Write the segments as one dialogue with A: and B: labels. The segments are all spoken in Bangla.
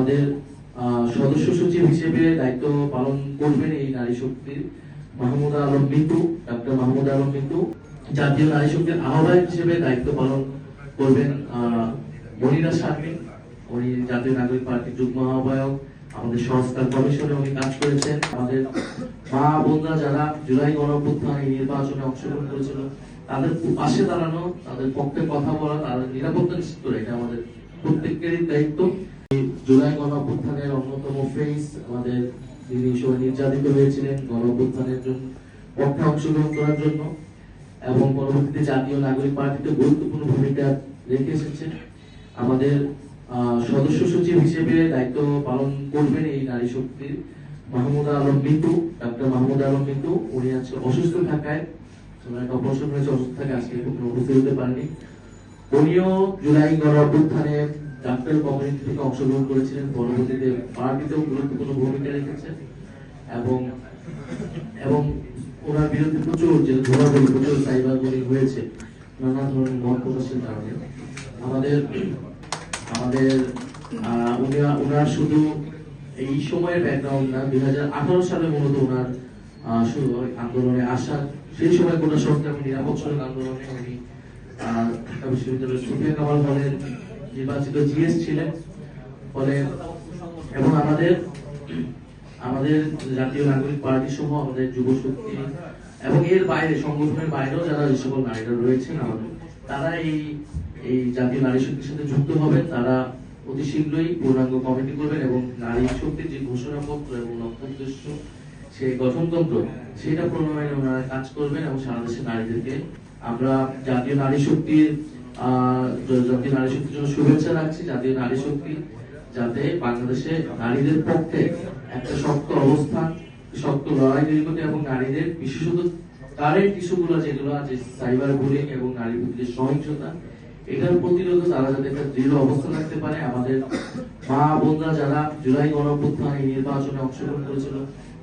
A: আমাদের সদস্য সচিব হিসেবে দায়িত্ব পালন করবেন এই নারী শক্তির মাহমুদা আলম মিতু, ডক্টর মাহমুদা আলম মিতু। জাতীয় নারী শক্তির আহ্বায়ক হিসেবে দায়িত্ব পালন করবেন মনিরা শারমিন, উনি জাতীয় নাগরিক পার্টির যুগ্ম আহ্বায়ক। আমাদের সংস্কার কমিশনে উনি কাজ করেছেন। আমাদের মা বোনরা যারা জুলাই গণঅভ্যুত্থান এই নির্বাচনে অংশগ্রহণ করেছিল, তাদের পাশে দাঁড়ানো, তাদের পক্ষে কথা বলা, তাদের নিরাপত্তা নিশ্চিত করে, এটা আমাদের প্রত্যেকেরই দায়িত্ব। জুলাই গণঅভ্যুত্থানের অন্যতম ফেস আমাদের, যিনি সবাই নির্যাতিত হয়েছিলেন গণঅভ্যুত্থানের জন্য পক্ষে অংশগ্রহণ করার জন্য এবং পরবর্তীতে জাতীয় নাগরিক পার্টিতে গুরুত্বপূর্ণ ভূমিকা রেখে এসেছেন। আমাদের সদস্য সচিব হিসেবে দায়িত্ব পালন করবেন এই নারী শক্তির মাহমুদা আলম মিতু, ডক্টর মাহমুদা আলম মিতু। উনি আজকে অসুস্থ থাকায়, অপারেশন হয়েছে, অসুস্থ থাকায় আজকে উপস্থিত হতে পারেনি। উনিও জুলাই গণঅভ্যুত্থানে ডাক্তার কমিউনিটি থেকে অংশগ্রহণ করেছিলেন, পরবর্তীতে পার্টিতেও গুরুত্বপূর্ণ ভূমিকা রেখেছেন এবং এবং ওনার বিরুদ্ধে প্রচুর যে ধরাধরি, প্রচুর সাইবার বুলিং হয়েছে নানা ধরনের মত প্রকাশের কারণে। আমাদের ওনার শুধু এই সময়ের ব্যাকগ্রাউন্ড না, 2018 সালে মূলত ওনার আন্দোলনে আসা, সেই সময় কোটা সংস্কার নিরাপদ সড়ক আন্দোলনে উনি ঢাকা বিশ্ববিদ্যালয়ের সুফিয়া কামাল হলের নির্বাচিত জিএস ছিলেন। ফলে এবং আমাদের জাতীয় নাগরিক পার্টি সহ আমাদের যুব শক্তি এবং এর বাইরে সংগঠনের বাইরেও যারা যে সকল নারীরা রয়েছেন আমাদের, তারা এই জাতীয় নারী শক্তির সাথে যুক্ত হবেন। তারা অতি শীঘ্রই পূর্ণাঙ্গ কমিটি করবেন এবং নারী শক্তির যে ঘোষণাপত্র এবং লক্ষ্য উদ্দেশ্য, সেই গঠনতন্ত্র, সেটা প্রণয়নে ওনারা কাজ করবেন এবং সারা দেশের নারীদেরকে আমরা জাতীয় নারী শক্তির জন্য শুভেচ্ছা রাখছি। জাতীয় নারী শক্তি যাতে বাংলাদেশে নারীদের পক্ষে একটা শক্ত অবস্থান, শক্ত লড়াই তৈরি করতে এবং নারীদের বিশেষত কারেন্ট ইস্যুগুলো যেগুলো আছে, সাইবার বুলিং এবং নারীর প্রতি যে সহিংসতা, এটার প্রতিরোধে তারা যাতে একটা দৃঢ় অবস্থান রাখতে পারে। আমাদের মা বোনরা যারা জুলাই গণঅভ্যুত্থান এই নির্বাচনে অংশগ্রহণ করেছিল,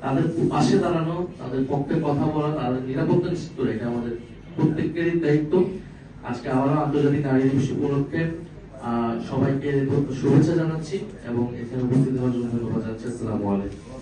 A: তাদের পাশে দাঁড়ানো, তাদের পক্ষে কথা বলা, তাদের নিরাপত্তা নিশ্চিত করে, এটা আমাদের প্রত্যেকেরই দায়িত্ব। আজকে আবারও আন্তর্জাতিক নারী দিবস উপলক্ষে সবাইকে শুভেচ্ছা জানাচ্ছি এবং এখানে উপস্থিত হওয়ার জন্য ধন্যবাদ জানাচ্ছি। আসসালামু আলাইকুম।